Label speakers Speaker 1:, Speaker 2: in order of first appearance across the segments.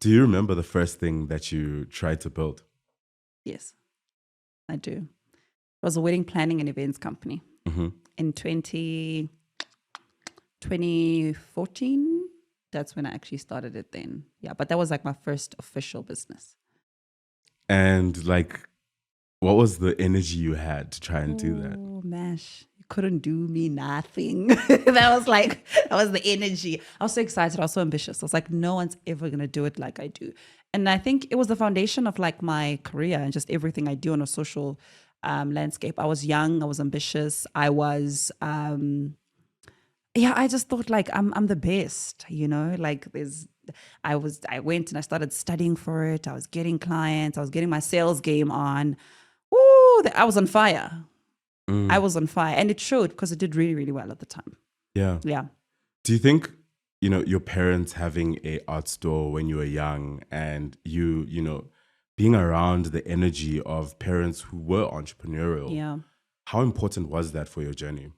Speaker 1: Do you remember the first thing that you tried to build?
Speaker 2: Yes, I do. It was a wedding planning and events company in 2014. That's when I actually started it then. Yeah, but that was like my first official business.
Speaker 1: And like, what was the energy you had to try and do that?
Speaker 2: Oh, Mash, you couldn't do me nothing. that was the energy. I was so excited. I was so ambitious. I was like, no one's ever going to do it like I do. And I think it was the foundation of like my career and just everything I do on a social landscape. I was young. I was ambitious. I was, I just thought like I'm the best, like I went and I started studying for it. I was getting clients. I was getting my sales game on. Ooh, I was on fire. I was on fire, and it showed because it did really, really well at the time.
Speaker 1: Yeah.
Speaker 2: Yeah.
Speaker 1: Do you think, your parents having a art store when you were young and you being around the energy of parents who were entrepreneurial, how important was that for your journey?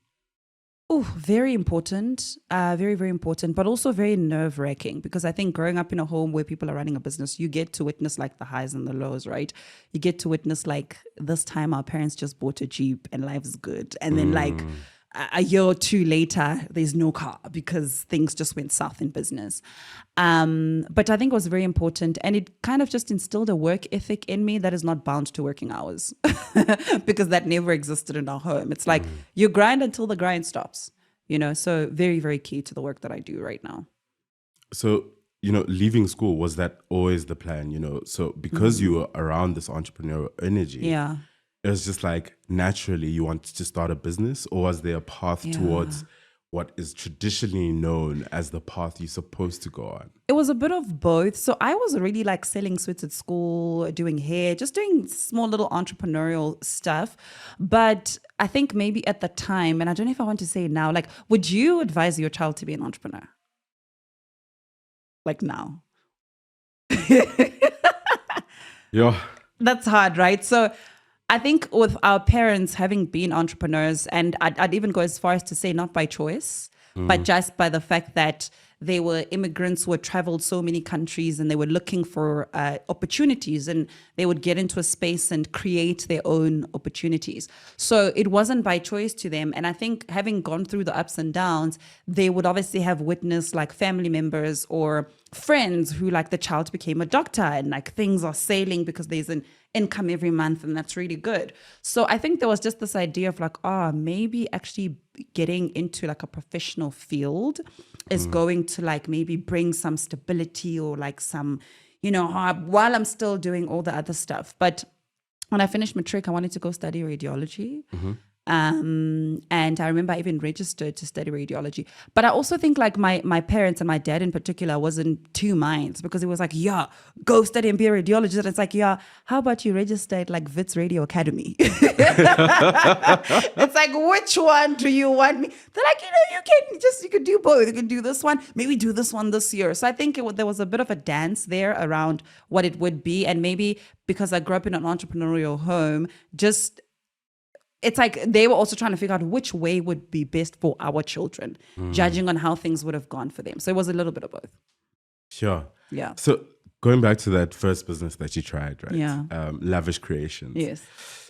Speaker 2: Oh, very important, very, very important, but also very nerve-wracking because I think growing up in a home where people are running a business, you get to witness like the highs and the lows, right? You get to witness like this time our parents just bought a Jeep and life's good. And then like a year or two later, there's no car because things just went south in business. But I think it was very important, and it kind of just instilled a work ethic in me that is not bound to working hours because that never existed in our home. It's like you grind until the grind stops, so very, very key to the work that I do right now.
Speaker 1: So, leaving school, was that always the plan, So because you were around this entrepreneurial energy, it was just like naturally you wanted to start a business, or was there a path towards what is traditionally known as the path you're supposed to go on?
Speaker 2: It was a bit of both. So I was really like selling sweets at school, doing hair, just doing small little entrepreneurial stuff. But I think maybe at the time, and I don't know if I want to say it now, like, would you advise your child to be an entrepreneur? Like now?
Speaker 1: Yeah.
Speaker 2: That's hard, right? So I think with our parents having been entrepreneurs, and I'd even go as far as to say not by choice, but just by the fact that they were immigrants who had traveled so many countries and they were looking for opportunities, and they would get into a space and create their own opportunities. So it wasn't by choice to them. And I think having gone through the ups and downs, they would obviously have witnessed like family members or friends who like the child became a doctor and like things are sailing because there's an income every month, and that's really good. So I think there was just this idea of like, maybe actually getting into like a professional field is going to like maybe bring some stability or like some, while I'm still doing all the other stuff. But when I finished matric, I wanted to go study radiology. And I remember I even registered to study radiology. But I also think like my parents and my dad in particular was in two minds, because it was like, go study and be a radiologist. And it's like, how about you register at like Wits Radio Academy? It's like, which one do you want me? They're like, you could do both. You can do this one, maybe do this one this year. So I think there was a bit of a dance there around what it would be. And maybe because I grew up in an entrepreneurial home, it's like they were also trying to figure out which way would be best for our children, judging on how things would have gone for them. So it was a little bit of both.
Speaker 1: Sure.
Speaker 2: Yeah.
Speaker 1: So going back to that first business that you tried, right?
Speaker 2: Yeah.
Speaker 1: Lavish Creations.
Speaker 2: Yes.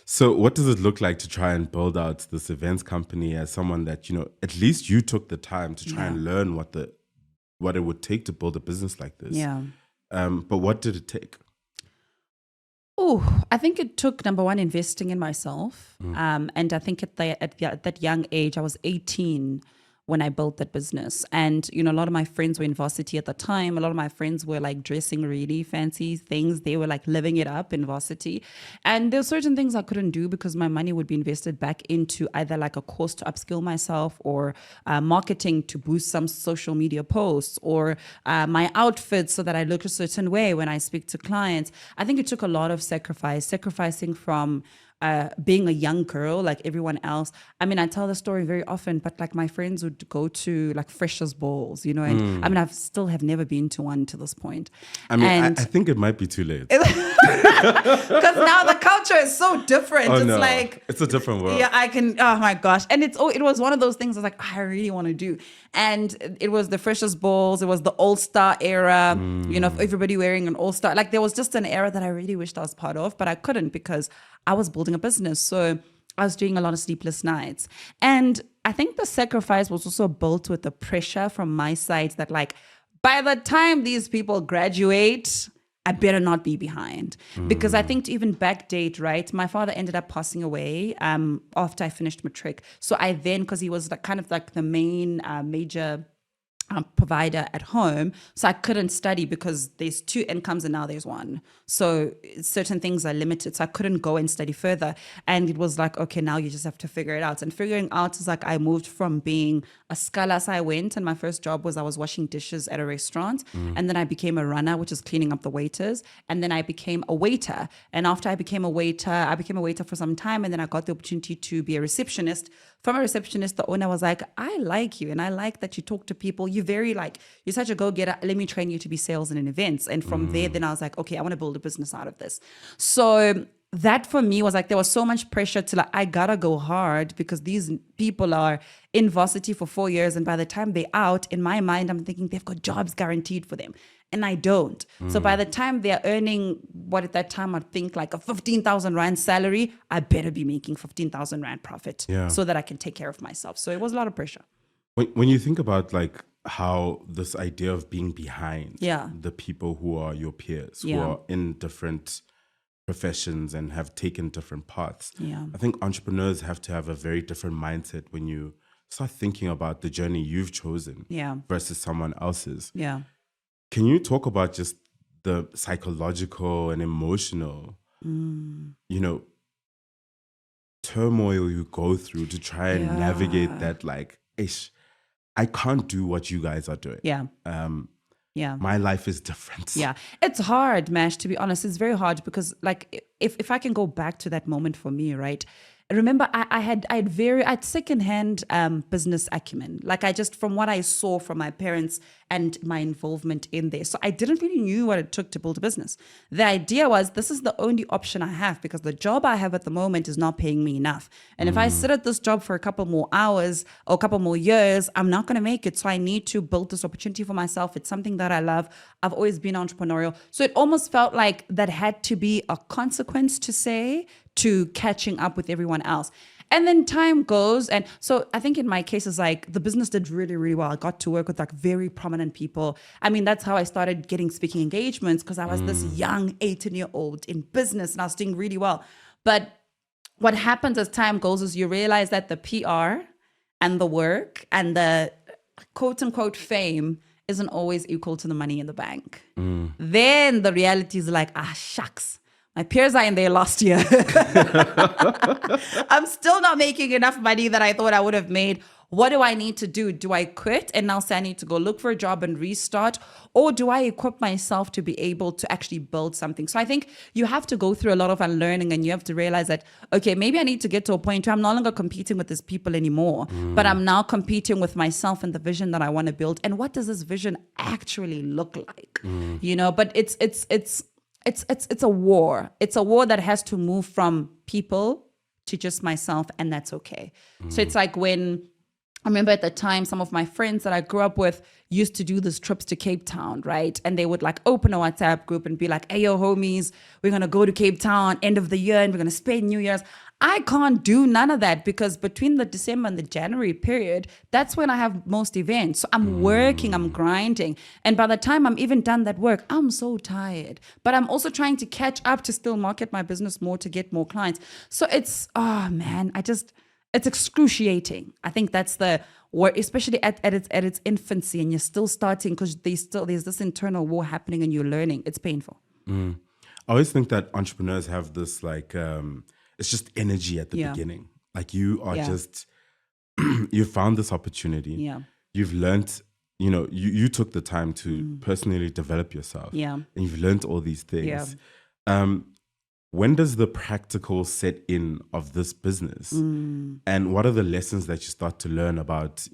Speaker 1: So what does it look like to try and build out this events company as someone that, at least you took the time to try and learn what it would take to build a business like this?
Speaker 2: Yeah.
Speaker 1: But what did it take?
Speaker 2: Oh, I think it took, number one, investing in myself. And I think at that young age, I was 18 when I built that business. And, a lot of my friends were in varsity at the time. A lot of my friends were like dressing really fancy things. They were like living it up in varsity. And there were certain things I couldn't do because my money would be invested back into either like a course to upskill myself, or marketing to boost some social media posts, or my outfits so that I look a certain way when I speak to clients. I think it took a lot of sacrificing from being a young girl, like everyone else. I mean, I tell the story very often, but like my friends would go to like freshers balls, you know, and I mean, have never been to one to this point.
Speaker 1: I mean, I think it might be too late.
Speaker 2: Because now the culture is so different.
Speaker 1: Oh,
Speaker 2: it's
Speaker 1: no.
Speaker 2: like
Speaker 1: It's a different world.
Speaker 2: Yeah, oh my gosh. And it was one of those things I was like, I really want to do. And it was the freshers balls, it was the all-star era, you know, everybody wearing an all-star. Like there was just an era that I really wished I was part of, but I couldn't because I was building a business. So I was doing a lot of sleepless nights. And I think the sacrifice was also built with the pressure from my side that like, by the time these people graduate, I better not be behind. Because I think to even backdate, right? My father ended up passing away after I finished matric. So I then, because he was like, kind of like the main major provider at home, so I couldn't study because there's two incomes and now there's one, so certain things are limited, so I couldn't go and study further. And it was like, okay, now you just have to figure it out. And figuring out is like, I moved from being a scholar, so I went, and my first job was I was washing dishes at a restaurant, and then I became a runner, which is cleaning up the waiters, and then I became a waiter. And after I became a waiter for some time, and then I got the opportunity to be a receptionist. From a receptionist, the owner was like, I like you, and I like that you talk to people. You're such a go-getter. Let me train you to be sales and in events. And from there, then I was like, okay, I want to build a business out of this. So that for me was like, there was so much pressure to like, I gotta go hard because these people are in varsity for 4 years. And by the time they're out, in my mind, I'm thinking they've got jobs guaranteed for them. And I don't. So by the time they're earning what at that time I'd think like a 15,000 Rand salary, I better be making 15,000 Rand profit so that I can take care of myself. So it was a lot of pressure.
Speaker 1: When you think about like how this idea of being behind the people who are your peers, who are in different professions and have taken different paths, I think entrepreneurs have to have a very different mindset when you start thinking about the journey you've chosen versus someone else's. Can you talk about just the psychological and emotional, you know, turmoil you go through to try and navigate that? Like, I can't do what you guys are doing. My life is different.
Speaker 2: It's hard, Mash, to be honest. It's very hard because like if I can go back to that moment for me, right? Remember, I had secondhand business acumen. Like I just, from what I saw from my parents and my involvement in there. So I didn't really knew what it took to build a business. The idea was this is the only option I have because the job I have at the moment is not paying me enough. And if I sit at this job for a couple more hours or a couple more years, I'm not going to make it. So I need to build this opportunity for myself. It's something that I love. I've always been entrepreneurial. So it almost felt like that had to be a consequence to catching up with everyone else. And then time goes. And so I think in my case, it's like the business did really, really well. I got to work with like very prominent people. I mean, that's how I started getting speaking engagements because I was this young 18-year-old in business and I was doing really well. But what happens as time goes is you realize that the PR and the work and the quote unquote fame isn't always equal to the money in the bank. Then the reality is like, shucks. My peers are in their last year. I'm still not making enough money that I thought I would have made. What do I need to do? Do I quit and now say I need to go look for a job and restart? Or do I equip myself to be able to actually build something? So I think you have to go through a lot of unlearning and you have to realize that, okay, maybe I need to get to a point where I'm no longer competing with these people anymore, but I'm now competing with myself and the vision that I want to build. And what does this vision actually look like? You know, but it's a war. It's a war that has to move from people to just myself, and that's okay. So it's like when I remember at the time, some of my friends that I grew up with used to do these trips to Cape Town, right? And they would like open a WhatsApp group and be like, hey, yo, homies, we're going to go to Cape Town end of the year and we're going to spend New Year's. I can't do none of that because between the December and the January period, that's when I have most events. So I'm working, I'm grinding. And by the time I'm even done that work, I'm so tired. But I'm also trying to catch up to still market my business more to get more clients. So it's, it's excruciating. I think that's the war, especially at its infancy, and you're still starting because there's this internal war happening and you're learning. It's painful.
Speaker 1: I always think that entrepreneurs have this like, it's just energy at the beginning. Like you are just, you found this opportunity.
Speaker 2: Yeah.
Speaker 1: You've learned, you took the time to personally develop yourself.
Speaker 2: Yeah.
Speaker 1: And you've learned all these things.
Speaker 2: Yeah.
Speaker 1: when does the practical set in of this business? And what are the lessons that you start to learn about,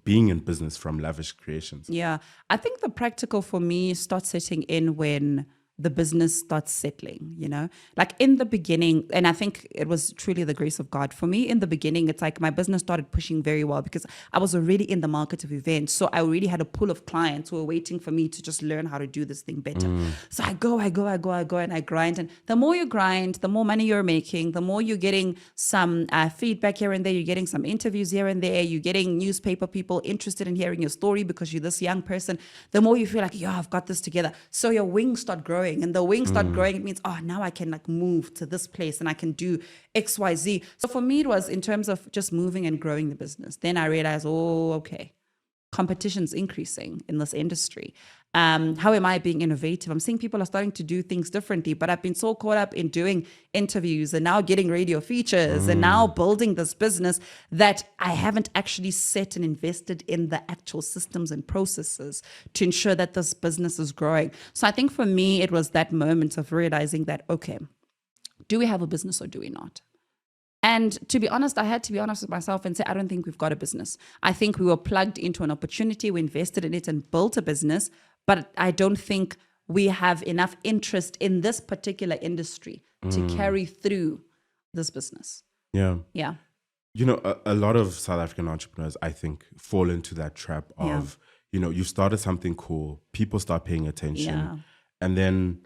Speaker 1: being in business from Lavish Creations?
Speaker 2: Yeah. I think the practical for me starts setting in when the business starts settling, like in the beginning. And I think it was truly the grace of God for me. In the beginning, it's like my business started pushing very well because I was already in the market of events. So I already had a pool of clients who were waiting for me to just learn how to do this thing better. So I go and I grind. And the more you grind, the more money you're making, the more you're getting some feedback here and there. You're getting some interviews here and there. You're getting newspaper people interested in hearing your story because you're this young person. The more you feel like, yeah, I've got this together. So your wings start growing. And the wings start growing, it means, now I can like move to this place and I can do X, Y, Z. So for me, it was in terms of just moving and growing the business. Then I realized, okay, competition's increasing in this industry. How am I being innovative? I'm seeing people are starting to do things differently, but I've been so caught up in doing interviews and now getting radio features and now building this business that I haven't actually set and invested in the actual systems and processes to ensure that this business is growing. So I think for me, it was that moment of realizing that, okay, do we have a business or do we not? And to be honest, I had to be honest with myself and say, I don't think we've got a business. I think we were plugged into an opportunity, we invested in it and built a business, but I don't think we have enough interest in this particular industry to carry through this business.
Speaker 1: Yeah.
Speaker 2: Yeah.
Speaker 1: A lot of South African entrepreneurs, I think, fall into that trap of, you started something cool, people start paying attention, and then,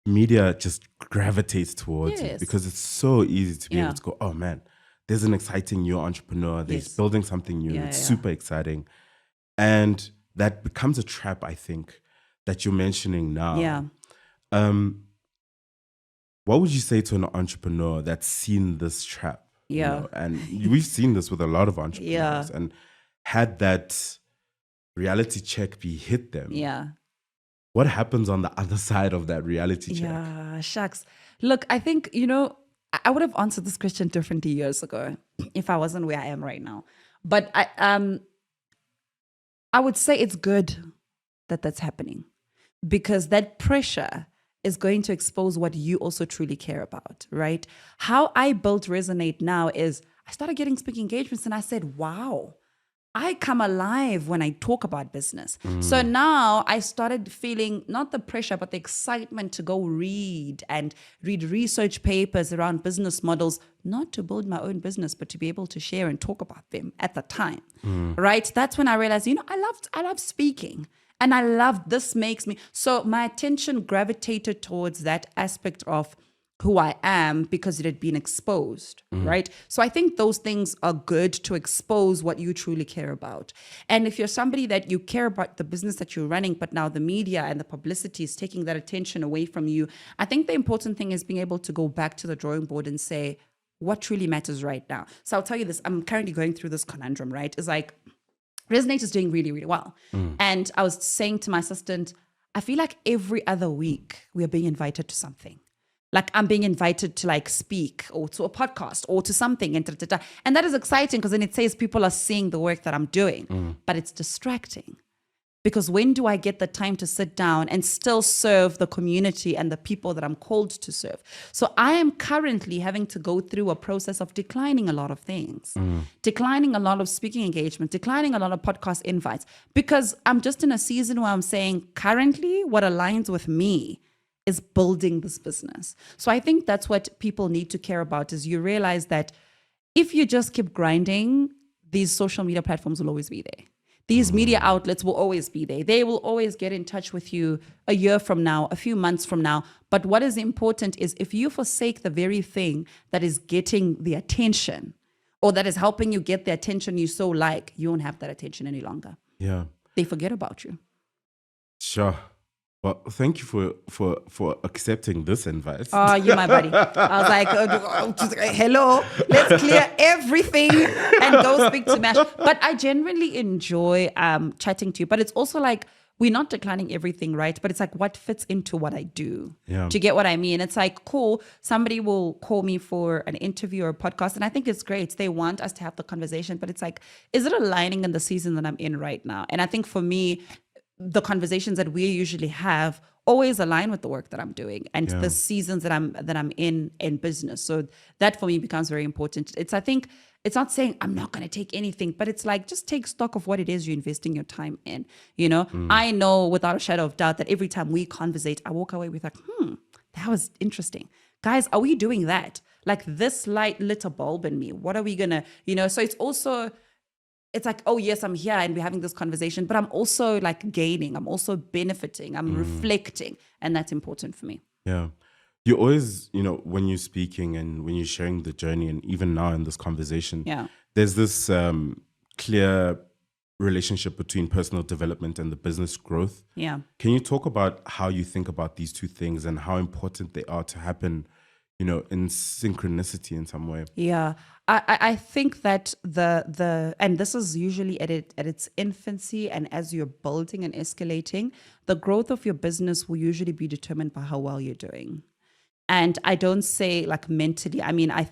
Speaker 1: media just gravitates towards it because it's so easy to be able to go, oh man, there's an exciting new entrepreneur, they're building something new, it's super exciting. And that becomes a trap, I think, that you're mentioning now.
Speaker 2: Yeah.
Speaker 1: What would you say to an entrepreneur that's seen this trap?
Speaker 2: Yeah.
Speaker 1: And we've seen this with a lot of entrepreneurs and had that reality check be hit them.
Speaker 2: Yeah.
Speaker 1: What happens on the other side of that reality check?
Speaker 2: Yeah, shucks. Look, I think, I would have answered this question differently years ago if I wasn't where I am right now. But I would say it's good that that's happening because that pressure is going to expose what you also truly care about, right? How I built Resonate now is I started getting speaking engagements and I said, wow, I come alive when I talk about business. So now I started feeling not the pressure, but the excitement to go read research papers around business models, not to build my own business, but to be able to share and talk about them at the time, right? That's when I realized, I love speaking and I love this makes me. So my attention gravitated towards that aspect of who I am because it had been exposed, right? So I think those things are good to expose what you truly care about. And if you're somebody that you care about the business that you're running, but now the media and the publicity is taking that attention away from you, I think the important thing is being able to go back to the drawing board and say, what truly matters right now? So I'll tell you this, I'm currently going through this conundrum, right? It's like, Resonate is doing really, really well. And I was saying to my assistant, I feel like every other week we are being invited to something. Like I'm being invited to like speak or to a podcast or to something. And that is exciting because then it says people are seeing the work that I'm doing, but it's distracting because when do I get the time to sit down and still serve the community and the people that I'm called to serve? So I am currently having to go through a process of declining a lot of things, declining a lot of speaking engagement, declining a lot of podcast invites, because I'm just in a season where I'm saying currently what aligns with me is building this business. So I think that's what people need to care about is you realize that if you just keep grinding, these social media platforms will always be there. These media outlets will always be there. They will always get in touch with you a year from now, a few months from now. But what is important is if you forsake the very thing that is getting the attention or that is helping you get the attention you so like, you won't have that attention any longer.
Speaker 1: Yeah.
Speaker 2: They forget about you.
Speaker 1: Sure. Well, thank you for accepting this advice.
Speaker 2: Oh, you're my buddy. I was like, hello, let's clear everything and go speak to Mash. But I genuinely enjoy chatting to you. But it's also like, we're not declining everything, right? But it's like what fits into what I do.
Speaker 1: Yeah.
Speaker 2: Do you get what I mean? It's like, cool, somebody will call me for an interview or a podcast. And I think it's great. They want us to have the conversation. But it's like, is it aligning in the season that I'm in right now? And I think for me, the conversations that we usually have always align with the work that I'm doing and the seasons that I'm in business. So that for me becomes very important. I think it's not saying I'm not going to take anything, but it's like, just take stock of what it is you're investing your time in. I know without a shadow of doubt that every time we conversate, I walk away with like, that was interesting. Guys, are we doing that? Like this light lit a bulb in me. What are we going to, so it's like, oh yes, I'm here and we're having this conversation, but I'm also like gaining, I'm also benefiting, I'm reflecting. And that's important for me.
Speaker 1: Yeah. You always, when you're speaking and when you're sharing the journey, and even now in this conversation, there's this clear relationship between personal development and the business growth.
Speaker 2: Yeah.
Speaker 1: Can you talk about how you think about these two things and how important they are to happen, in synchronicity in some way?
Speaker 2: Yeah. I think that and this is usually at its infancy, and as you're building and escalating, the growth of your business will usually be determined by how well you're doing. And I don't say like mentally. I mean, I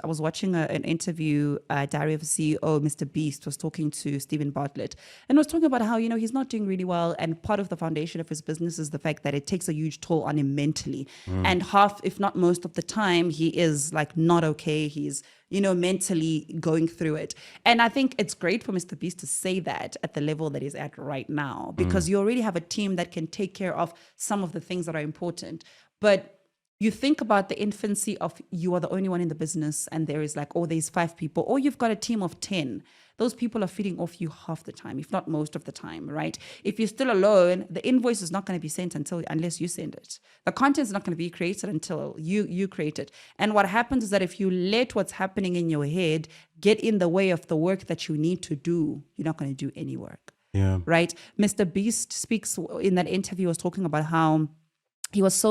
Speaker 2: was watching an interview, Diary of a CEO, Mr. Beast was talking to Stephen Bartlett and was talking about how, he's not doing really well. And part of the foundation of his business is the fact that it takes a huge toll on him mentally. And half, if not most of the time, he is like not okay. He's, mentally going through it. And I think it's great for Mr. Beast to say that at the level that he's at right now, because you already have a team that can take care of some of the things that are important. But you think about the infancy of you are the only one in the business and there is like, there's 5 people, or you've got a team of 10. Those people are feeding off you half the time, if not most of the time, right? If you're still alone, the invoice is not going to be sent unless you send it. The content is not going to be created until you create it. And what happens is that if you let what's happening in your head get in the way of the work that you need to do, you're not going to do any work.
Speaker 1: Yeah.
Speaker 2: Right? Mr. Beast speaks in that interview, was talking about how he was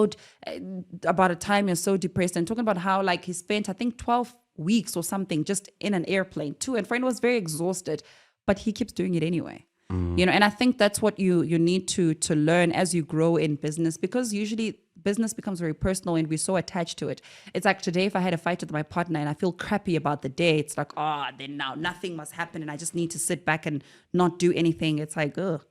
Speaker 2: about a time he was so depressed, and talking about how like he spent, I think 12 weeks or something just in an airplane too. And friend was very exhausted, but he keeps doing it anyway. And I think that's what you need to learn as you grow in business, because usually business becomes very personal and we're so attached to it. It's like today, if I had a fight with my partner and I feel crappy about the day, it's like, then now nothing must happen and I just need to sit back and not do anything. It's like, ugh.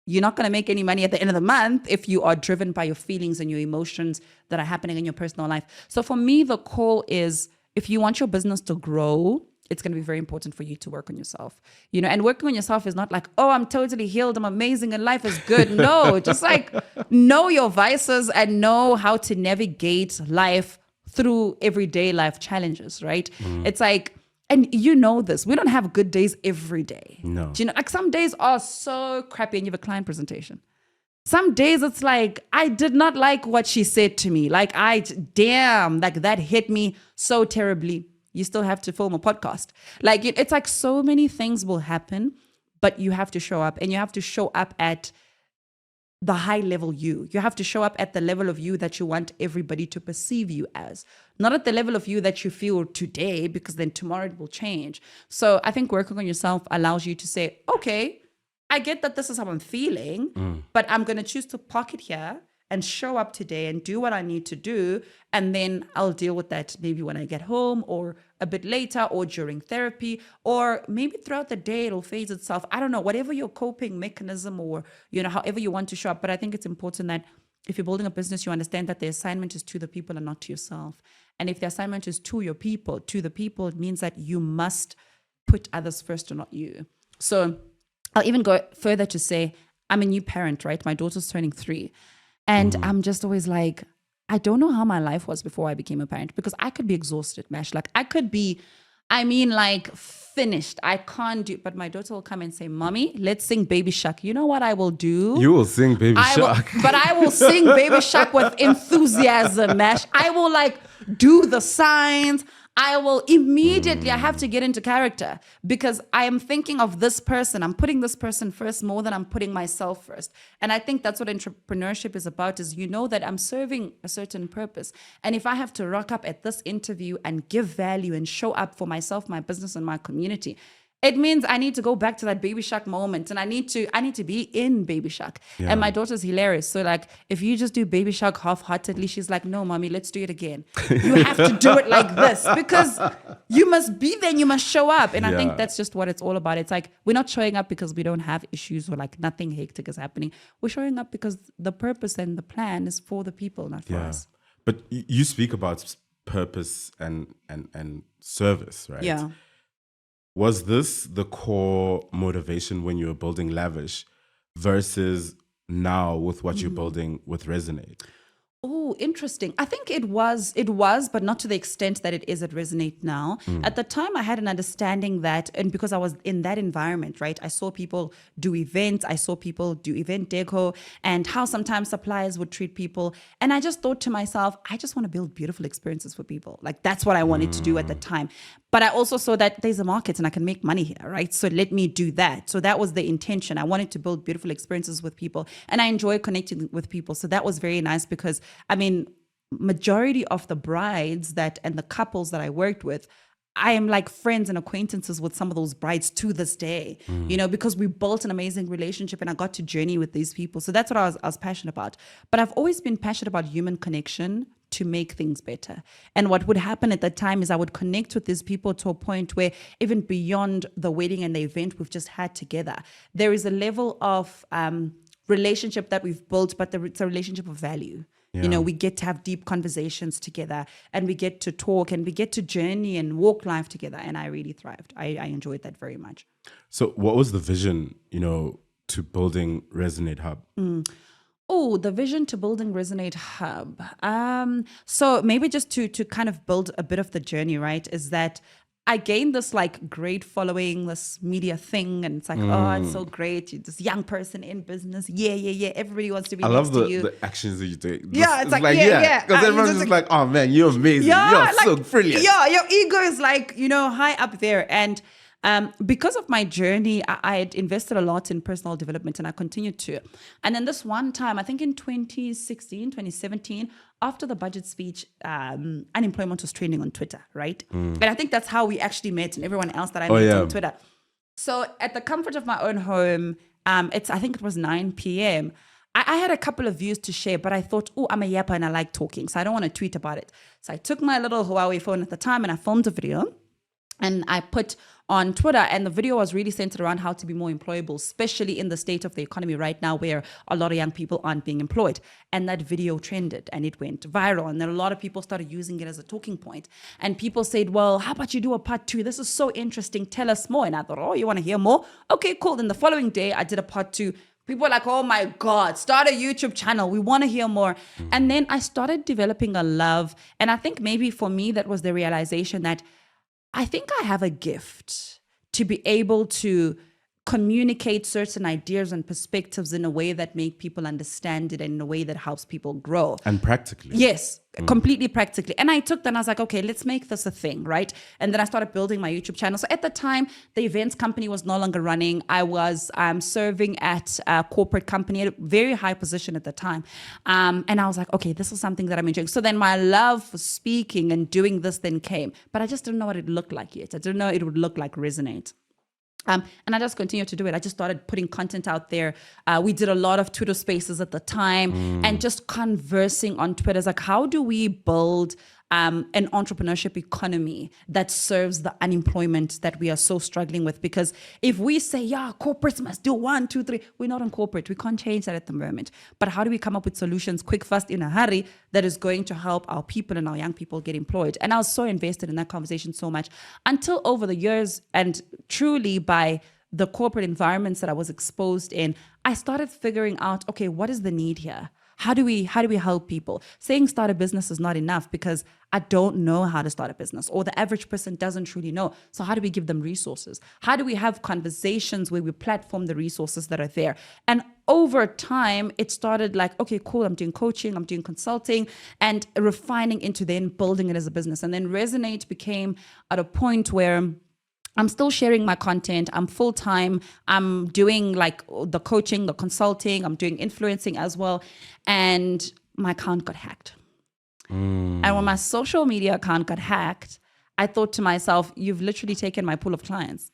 Speaker 2: You're not going to make any money at the end of the month if you are driven by your feelings and your emotions that are happening in your personal life. So for me, the call is, if you want your business to grow, it's going to be very important for you to work on yourself. And working on yourself is not like, I'm totally healed, I'm amazing, and life is good. No, just like know your vices and know how to navigate life through everyday life challenges, right? It's like, and this, we don't have good days every day.
Speaker 1: No.
Speaker 2: Like some days are so crappy and you have a client presentation. Some days it's like, I did not like what she said to me. Like like that hit me so terribly. You still have to film a podcast. Like it's like so many things will happen, but you have to show up, and you have to show up at the high level you. You have to show up at the level of you that you want everybody to perceive you as, not at the level of you that you feel today, because then tomorrow it will change. So I think working on yourself allows you to say, okay, I get that this is how I'm feeling, but I'm going to choose to park it here and show up today and do what I need to do. And then I'll deal with that maybe when I get home, or a bit later, or during therapy, or maybe throughout the day it'll phase itself. I don't know, whatever your coping mechanism, or, however you want to show up. But I think it's important that if you're building a business, you understand that the assignment is to the people and not to yourself. And if the assignment is to the people, it means that you must put others first and not you. So I'll even go further to say, I'm a new parent, right? My daughter's turning 3. And I'm just always like, I don't know how my life was before I became a parent, because I could be exhausted, Mash. Like I could be, finished. I can't do, but my daughter will come and say, Mommy, let's sing Baby Shark. You know what I will do?
Speaker 1: You will sing Baby Shark.
Speaker 2: But I will sing Baby Shark with enthusiasm, Mash. I will do the signs. I will immediately, I have to get into character, because I am thinking of this person. I'm putting this person first more than I'm putting myself first. And I think that's what entrepreneurship is about, is that I'm serving a certain purpose. And if I have to rock up at this interview and give value and show up for myself, my business, and my community, It means I need to go back to that Baby Shark moment, and I need to be in Baby Shark.
Speaker 1: Yeah.
Speaker 2: And my daughter's hilarious. So like, if you just do Baby Shark half-heartedly, she's like, no, mommy, let's do it again. You have to do it like this, because you must be there and you must show up. And I think that's just what it's all about. It's like, we're not showing up because we don't have issues or like nothing hectic is happening. We're showing up because the purpose and the plan is for the people, not for us.
Speaker 1: But you speak about purpose and service, right?
Speaker 2: Yeah.
Speaker 1: Was this the core motivation when you were building Lavish versus now with what you're building with Resonate?
Speaker 2: Oh, interesting. I think it was, but not to the extent that it is at Resonate now. At the time, I had an understanding that, and because I was in that environment, right? I saw people do events, I saw people do event deco, and how sometimes suppliers would treat people. And I just thought to myself, I just want to build beautiful experiences for people. Like, that's what I wanted to do at the time. But I also saw that there's a market and I can make money here, right? So let me do that. So that was the intention. I wanted to build beautiful experiences with people, and I enjoy connecting with people. So that was very nice, because I mean, majority of the brides and the couples that I worked with, I am like friends and acquaintances with some of those brides to this day, you know, because we built an amazing relationship and I got to journey with these people. So that's what I was passionate about. But I've always been passionate about human connection to make things better. And what would happen at that time is I would connect with these people to a point where even beyond the wedding and the event we've just had together, there is a level of relationship that we've built, but it's a relationship of value. You know, we get to have deep conversations together, and we get to talk, and we get to journey and walk life together. And I really thrived. I enjoyed that very much.
Speaker 1: So what was the vision, you know, to building Resonate Hub?
Speaker 2: Oh, the vision to building Resonate Hub. So maybe just to kind of build a bit of the journey, right, is that I gained this like great following, this media thing, and it's like, oh, it's so great. You're this young person in business. Yeah. Everybody wants to be next to you.
Speaker 1: I love the actions that you take.
Speaker 2: It's like yeah.
Speaker 1: Because everyone's just like, oh man, you're amazing. You're like, so brilliant.
Speaker 2: Yeah, your ego is like, you know, high up there. And because of my journey, I had invested a lot in personal development, and I continued to. And then this one time, I think in 2016, 2017, after the budget speech, unemployment was trending on Twitter, right? And I think that's how we actually met, and everyone else that I met on Twitter. So at the comfort of my own home, I think it was 9 p.m., I had a couple of views to share, but I thought, oh, I'm a yapper and I like talking, so I don't want to tweet about it. So I took my little Huawei phone at the time and I filmed a video. And I put on Twitter, and the video was really centered around how to be more employable, especially in the state of the economy right now where a lot of young people aren't being employed. And that video trended and it went viral. And then a lot of people started using it as a talking point. And people said, well, how about you do a part 2? This is so interesting. Tell us more. And I thought, oh, you want to hear more? Okay, cool. Then the following day, I did a part 2. People were like, oh my God, start a YouTube channel. We want to hear more. And then I started developing a love. And I think maybe for me, that was the realization that I think I have a gift to be able to communicate certain ideas and perspectives in a way that make people understand it and in a way that helps people grow.
Speaker 1: And practically.
Speaker 2: Yes, completely practically. And I took that and I was like, okay, let's make this a thing, right? And then I started building my YouTube channel. So at the time, the events company was no longer running. I was serving at a corporate company at a very high position at the time. And I was like, okay, this is something that I'm enjoying. So then my love for speaking and doing this then came. But I just didn't know what it looked like yet. I didn't know it would look like Resonate. And I just continued to do it. I just started putting content out there. We did a lot of Twitter spaces at the time and just conversing on Twitter. It's like, how do we build an entrepreneurship economy that serves the unemployment that we are so struggling with? Because if we say, yeah, corporates must do 1, 2, 3, we're not on corporate. We can't change that at the moment. But how do we come up with solutions quick, fast, in a hurry that is going to help our people and our young people get employed? And I was so invested in that conversation so much until over the years, and truly by the corporate environments that I was exposed in, I started figuring out, okay, what is the need here? How do we help people? Saying start a business is not enough because I don't know how to start a business, or the average person doesn't truly know. So how do we give them resources? How do we have conversations where we platform the resources that are there? And over time, it started like, okay, cool, I'm doing coaching, I'm doing consulting, and refining into then building it as a business. And then Resonate became at a point where I'm still sharing my content. I'm full-time. I'm doing like the coaching, the consulting. I'm doing influencing as well. And my account got hacked. And when my social media account got hacked, I thought to myself, you've literally taken my pool of clients.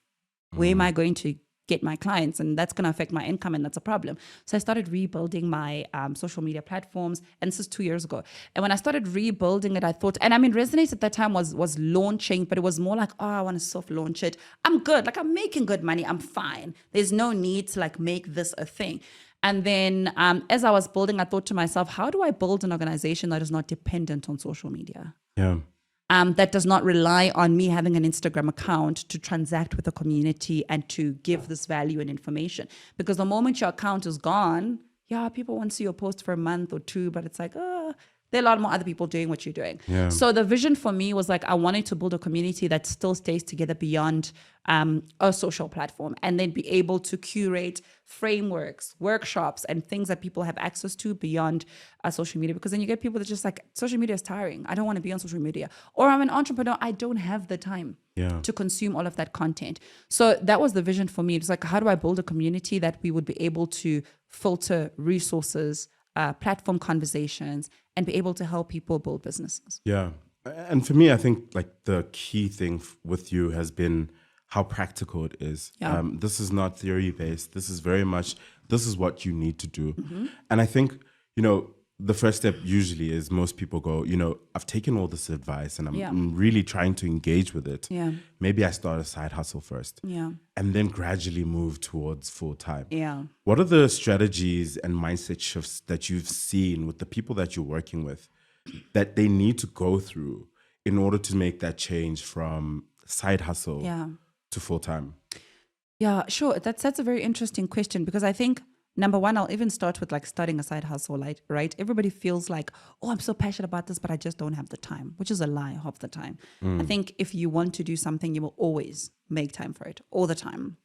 Speaker 2: Where am I going to get my clients? And that's going to affect my income, and that's a problem. So I started rebuilding my social media platforms, and this is 2 years ago. And when I started rebuilding it, I thought, and I mean, Resonate at that time was launching, but it was more like, oh, I want to soft launch it. I'm good. Like, I'm making good money. I'm fine. There's no need to like make this a thing. And then as I was building, I thought to myself, how do I build an organization that is not dependent on social media?
Speaker 1: Yeah.
Speaker 2: That does not rely on me having an Instagram account to transact with the community and to give this value and information. Because the moment your account is gone, yeah, people won't see your post for a month or two, but it's like, there are a lot more other people doing what you're doing.
Speaker 1: Yeah.
Speaker 2: So the vision for me was like, I wanted to build a community that still stays together beyond a social platform, and then be able to curate frameworks, workshops, and things that people have access to beyond social media. Because then you get people that just like, social media is tiring. I don't want to be on social media. Or I'm an entrepreneur. I don't have the time to consume all of that content. So that was the vision for me. It's like, how do I build a community that we would be able to filter resources, platform conversations, and be able to help people build businesses?
Speaker 1: Yeah. And for me, I think like the key thing with you has been how practical it is.
Speaker 2: Yeah.
Speaker 1: This is not theory based. This is very much, this is what you need to do. And I think, you know, the first step usually is most people go, you know, I've taken all this advice and I'm really trying to engage with it.
Speaker 2: Yeah.
Speaker 1: Maybe I start a side hustle first.
Speaker 2: Yeah.
Speaker 1: And then gradually move towards full time.
Speaker 2: Yeah.
Speaker 1: What are the strategies and mindset shifts that you've seen with the people that you're working with that they need to go through in order to make that change from side hustle to full time?
Speaker 2: Yeah, sure. That's a very interesting question, because I think, number one, I'll even start with like starting a side hustle, like, right? Everybody feels like, oh, I'm so passionate about this, but I just don't have the time, which is a lie half the time. I think if you want to do something, you will always make time for it all the time.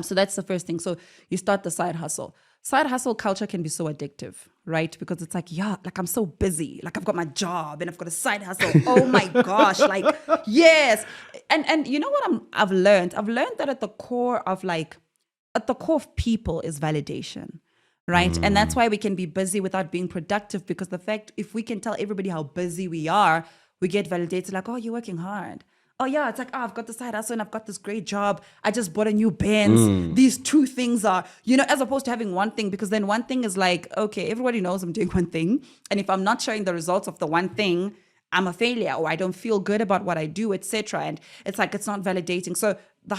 Speaker 2: So that's the first thing. So you start the side hustle. Side hustle culture can be so addictive, right? Because it's like, yeah, like I'm so busy. Like I've got my job and I've got a side hustle. Oh my gosh, like, yes. And you know what I've learned? I've learned that at the core of people is validation, right? And that's why we can be busy without being productive, because the fact, if we can tell everybody how busy we are, we get validated like, oh, you're working hard. Oh yeah, it's like, oh, I've got this side hustle and I've got this great job. I just bought a new Benz. These two things are, you know, as opposed to having one thing, because then one thing is like, okay, everybody knows I'm doing one thing. And if I'm not showing the results of the one thing, I'm a failure, or I don't feel good about what I do, etc. And it's like, it's not validating. So the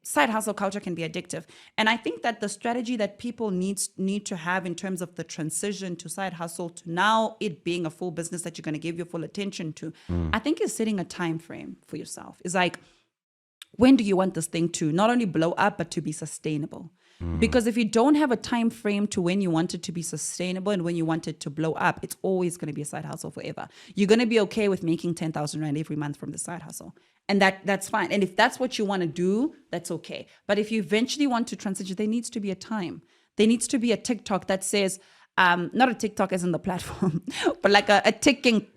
Speaker 2: side hustle culture can be addictive. And I think that the strategy that people need to have in terms of the transition to side hustle to now it being a full business that you're going to give your full attention to, I think is setting a time frame for yourself. It's like, when do you want this thing to not only blow up, but to be sustainable? Because if you don't have a time frame to when you want it to be sustainable and when you want it to blow up, it's always going to be a side hustle forever. You're going to be okay with making 10,000 Rand every month from the side hustle. And that's fine. And if that's what you want to do, that's okay. But if you eventually want to transition, there needs to be a time. There needs to be a TikTok that says, not a TikTok as in the platform, but like a ticking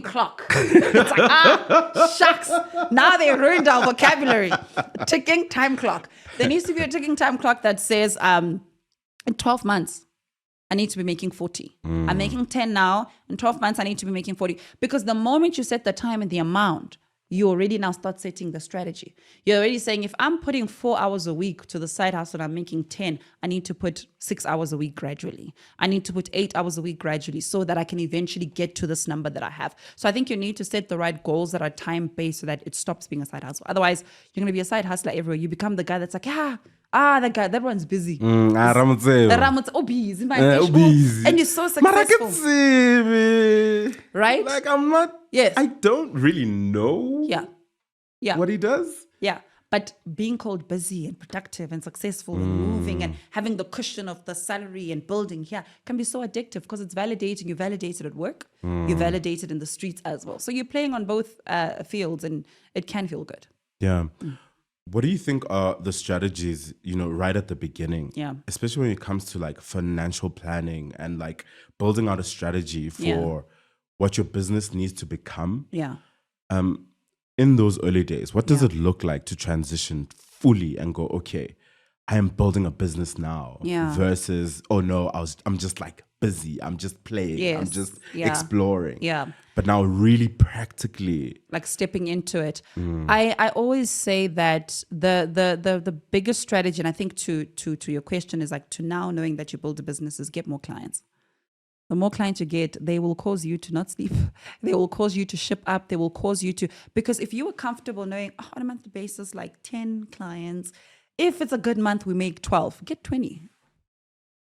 Speaker 2: clock. It's like, shucks. Now they ruined our vocabulary. A ticking time clock. There needs to be a ticking time clock that says, in 12 months, I need to be making 40. I'm making 10 now. In 12 months, I need to be making 40. Because the moment you set the time and the amount, you already now start setting the strategy. You're already saying, if I'm putting 4 hours a week to the side hustle and I'm making 10, I need to put 6 hours a week gradually. I need to put 8 hours a week gradually so that I can eventually get to this number that I have. So I think you need to set the right goals that are time-based so that it stops being a side hustle. Otherwise, you're going to be a side hustler everywhere. You become the guy that's like, that guy, that one's busy. Ramutse, busy. And you're so successful. Right?
Speaker 1: Like, I'm not, I don't really know what he does.
Speaker 2: Yeah. But being called busy and productive and successful and moving and having the cushion of the salary and building can be so addictive, because it's validating. You're validated at work. You're validated in the streets as well. So you're playing on both fields, and it can feel good.
Speaker 1: Yeah. What do you think are the strategies, right at the beginning?
Speaker 2: Yeah.
Speaker 1: Especially when it comes to like financial planning and like building out a strategy for what your business needs to become.
Speaker 2: Yeah.
Speaker 1: In those early days, what does it look like to transition fully and go, okay, I am building a business now versus, oh no, I'm just like busy. I'm just playing.
Speaker 2: Yes.
Speaker 1: I'm just
Speaker 2: Yeah.
Speaker 1: exploring.
Speaker 2: Yeah.
Speaker 1: But now really practically.
Speaker 2: Like stepping into it. I always say that the biggest strategy, and I think to your question is like to now knowing that you build a business is get more clients. The more clients you get, they will cause you to not sleep. They will cause you to ship up. They will cause you to, because if you were comfortable knowing on a monthly basis, like 10 clients, if it's a good month, we make 12, get 20.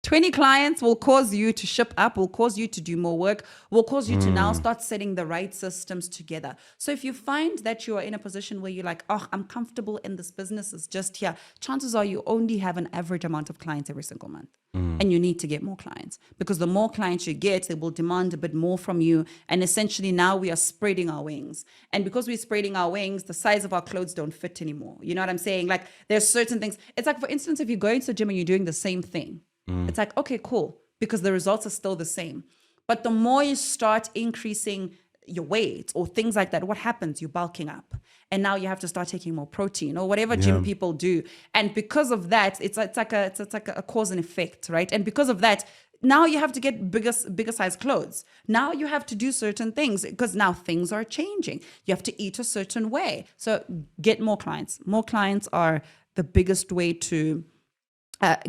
Speaker 2: 20 clients will cause you to ship up, will cause you to do more work, will cause you to now start setting the right systems together. So if you find that you are in a position where you're like, I'm comfortable in this business, is just here, chances are you only have an average amount of clients every single month. And you need to get more clients, because the more clients you get, they will demand a bit more from you. And essentially now we are spreading our wings. And because we're spreading our wings, the size of our clothes don't fit anymore. You know what I'm saying? Like there's certain things. It's like, for instance, if you're going to the gym and you're doing the same thing, it's like, okay, cool, because the results are still the same. But the more you start increasing your weight or things like that, what happens? You're bulking up. And now you have to start taking more protein or whatever gym people do. And because of that, it's like a cause and effect, right? And because of that, now you have to get bigger size clothes. Now you have to do certain things because now things are changing. You have to eat a certain way. So get more clients. More clients are the biggest way to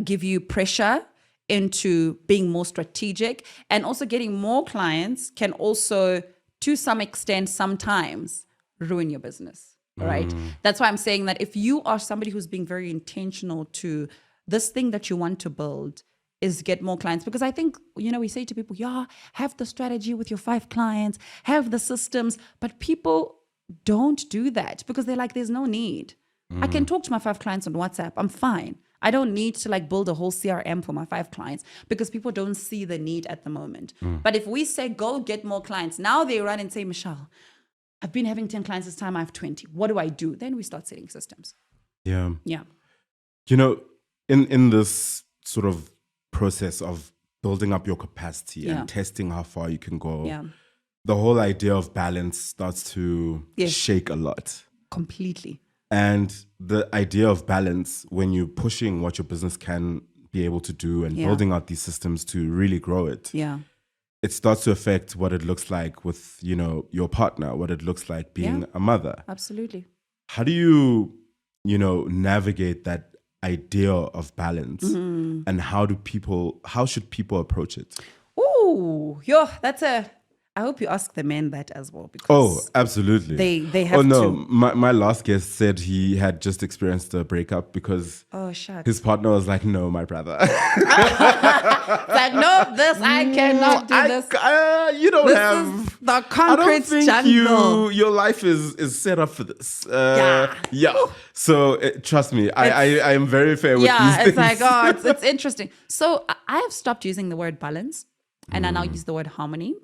Speaker 2: give you pressure into being more strategic. And also getting more clients can also, to some extent, sometimes ruin your business, right? That's why I'm saying that if you are somebody who's being very intentional to this thing that you want to build, is get more clients. Because I think, we say to people, have the strategy with your 5 clients, have the systems, but people don't do that because they're like, there's no need. I can talk to my 5 clients on WhatsApp. I'm fine. I don't need to like build a whole CRM for my 5 clients because people don't see the need at the moment. But if we say, go get more clients, now they run and say, Michelle, I've been having 10 clients this time, I have 20. What do I do? Then we start setting systems.
Speaker 1: Yeah.
Speaker 2: Yeah.
Speaker 1: In this sort of process of building up your capacity and testing how far you can go, the whole idea of balance starts to shake a lot.
Speaker 2: Completely.
Speaker 1: And the idea of balance, when you're pushing what your business can be able to do and building out these systems to really grow it, it starts to affect what it looks like with, your partner, what it looks like being a mother.
Speaker 2: Absolutely.
Speaker 1: How do you, navigate that idea of balance and how should people approach it?
Speaker 2: Ooh, I hope you ask the men that as well, because
Speaker 1: absolutely.
Speaker 2: They have to.
Speaker 1: My last guest said he had just experienced a breakup because his partner was like, no, my brother.
Speaker 2: It's like, no, I cannot do this.
Speaker 1: You don't
Speaker 2: this
Speaker 1: have
Speaker 2: is the concrete
Speaker 1: jungle. Your life is set up for this. So trust me, I am very fair with these things.
Speaker 2: It's like, it's interesting. So I have stopped using the word balance and I now use the word harmony.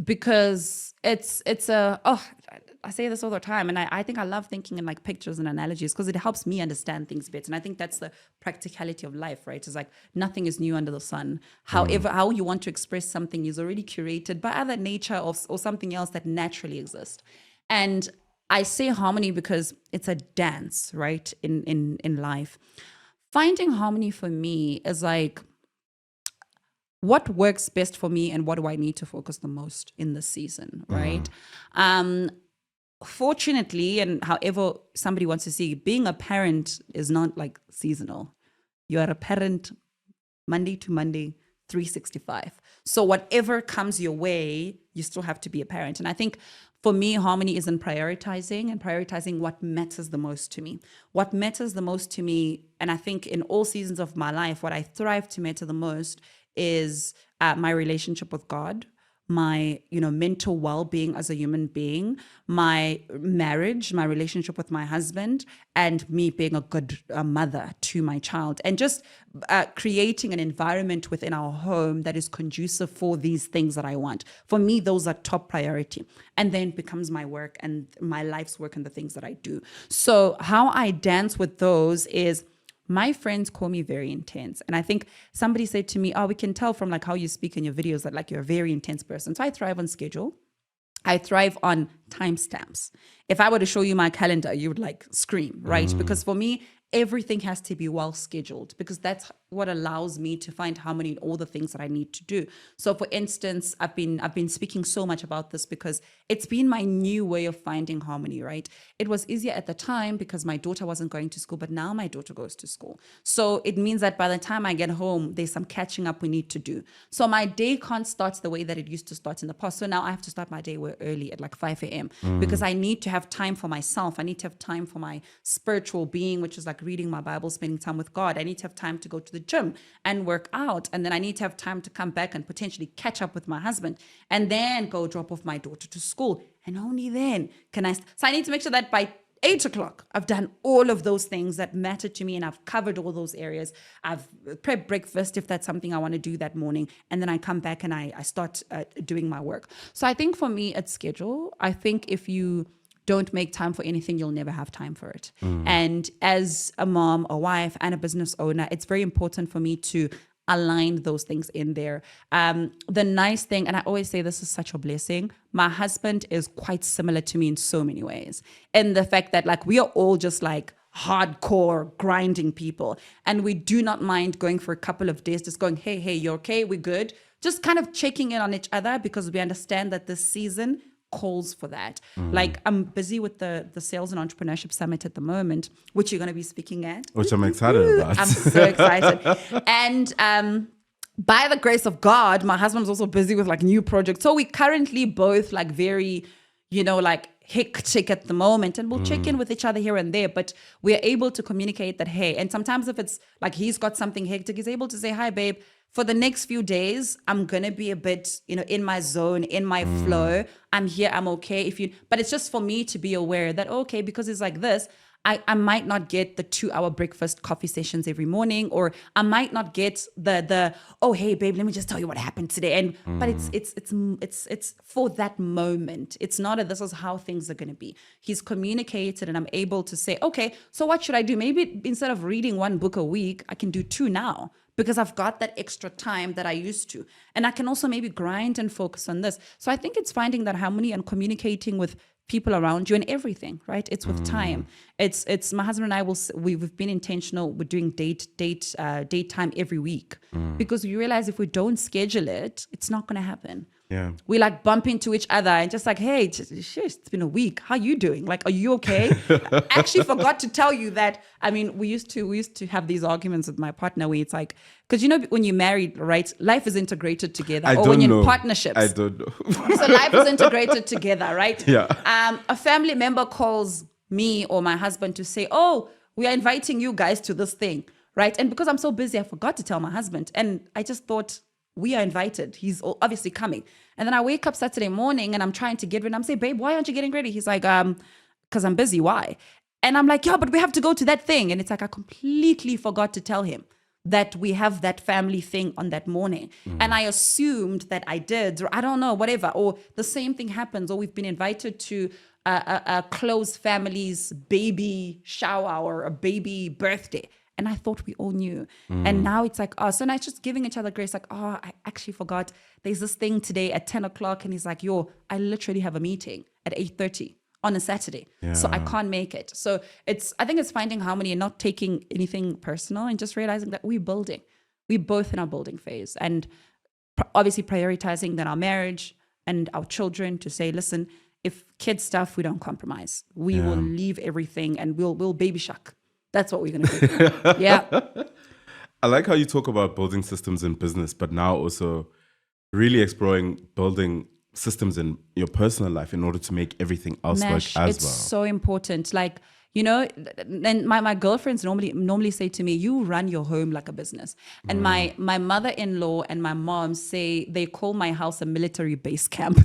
Speaker 2: Because I say this all the time, and I think I love thinking in like pictures and analogies because it helps me understand things better. And I think that's the practicality of life, right? It's like nothing is new under the sun. However, how you want to express something is already curated by other nature or something else that naturally exists. And I say harmony because it's a dance, right? In life. Finding harmony for me is like, what works best for me and what do I need to focus the most in this season, right? Fortunately, and however somebody wants to see, being a parent is not like seasonal. You are a parent Monday to Monday, 365. So whatever comes your way, you still have to be a parent. And I think for me, harmony is in prioritizing what matters the most to me. What matters the most to me, and I think in all seasons of my life, what I thrive to matter the most is my relationship with God, my mental well-being as a human being, my marriage, my relationship with my husband, and me being a good mother to my child, and just creating an environment within our home that is conducive for these things that I want. For me, those are top priority, and then becomes my work and my life's work and the things that I do. So how I dance with those is, my friends call me very intense. And I think somebody said to me, we can tell from like how you speak in your videos that like you're a very intense person. So I thrive on schedule. I thrive on timestamps. If I were to show you my calendar, you would like scream, right? Because for me, everything has to be well scheduled because that's what allows me to find harmony in all the things that I need to do. So for instance, I've been speaking so much about this because it's been my new way of finding harmony, right? It was easier at the time because my daughter wasn't going to school, but now my daughter goes to school. So it means that by the time I get home, there's some catching up we need to do. So my day can't start the way that it used to start in the past. So now I have to start my day early at like 5 a.m. because I need to have time for myself. I need to have time for my spiritual being, which is like reading my Bible, spending time with God. I need to have time to go to the gym and work out. And then I need to have time to come back and potentially catch up with my husband and then go drop off my daughter to school. And only then can I. So I need to make sure that by 8 o'clock, I've done all of those things that matter to me and I've covered all those areas. I've prepped breakfast if that's something I want to do that morning. And then I come back and I start doing my work. So I think for me, it's schedule. I think if you don't make time for anything, you'll never have time for it. And as a mom, a wife, and a business owner, it's very important for me to align those things in there. The nice thing, and I always say this is such a blessing, my husband is quite similar to me in so many ways. In the fact that like we are all just like hardcore grinding people. And we do not mind going for a couple of days, just going, hey, you okay? We good? Just kind of checking in on each other because we understand that this season calls for that. Like I'm busy with the Sales and Entrepreneurship Summit at the moment, which you're going to be speaking at.
Speaker 1: Which I'm excited about.
Speaker 2: I'm so excited. And by the grace of God, my husband's also busy with like new projects. So we currently both like very, like hectic at the moment, and we'll check in with each other here and there, but we're able to communicate that, hey, and sometimes if it's like he's got something hectic, he's able to say, hi, babe, for the next few days, I'm going to be a bit, in my zone, in my flow. I'm here. I'm okay. But it's just for me to be aware that, okay, because it's like this, I might not get the 2-hour breakfast coffee sessions every morning, or I might not get the oh, hey babe, let me just tell you what happened today. But it's for that moment. It's not this is how things are going to be. He's communicated and I'm able to say, okay, so what should I do? Maybe instead of reading 1 book a week, I can do 2 now, because I've got that extra time that I used to. And I can also maybe grind and focus on this. So I think it's finding that harmony and communicating with people around you and everything, right? It's with time. It's my husband and I we've been intentional. We're doing date time every week because we realize if we don't schedule it, it's not going to happen.
Speaker 1: Yeah.
Speaker 2: We like bump into each other and just like, hey, it's been a week. How you doing? Like, are you okay? I actually forgot to tell you that. I mean, we used to have these arguments with my partner where it's like, because when you're married, right, life is integrated together. Or when you're in partnerships.
Speaker 1: I don't know.
Speaker 2: So life is integrated together, right?
Speaker 1: Yeah.
Speaker 2: A family member calls me or my husband to say, oh, we are inviting you guys to this thing, right? And because I'm so busy, I forgot to tell my husband. And I just thought, we are invited. He's obviously coming. And then I wake up Saturday morning and I'm trying to get ready. I'm saying, babe, why aren't you getting ready? He's like, because I'm busy. Why? And I'm like, yeah, but we have to go to that thing. And it's like, I completely forgot to tell him that we have that family thing on that morning. And I assumed that I did, or I don't know, whatever. Or the same thing happens, or we've been invited to a close family's baby shower or a baby birthday. And I thought we all knew. And now it's like, oh, so now it's just giving each other grace. Like, oh, I actually forgot. There's this thing today at 10 o'clock. And he's like, yo, I literally have a meeting at 8:30 on a Saturday. Yeah. So I can't make it. So I think it's finding harmony and not taking anything personal and just realizing that we're building. We're both in our building phase. And obviously prioritizing then our marriage and our children to say, listen, if kid stuff, we don't compromise. We will leave everything and we'll baby shark. That's what we're going to do. Yeah.
Speaker 1: I like how you talk about building systems in business, but now also really exploring building systems in your personal life in order to make everything else work as well.
Speaker 2: It's so important. Like, and my girlfriends normally say to me, you run your home like a business. And my mother-in-law and my mom say they call my house a military base camp.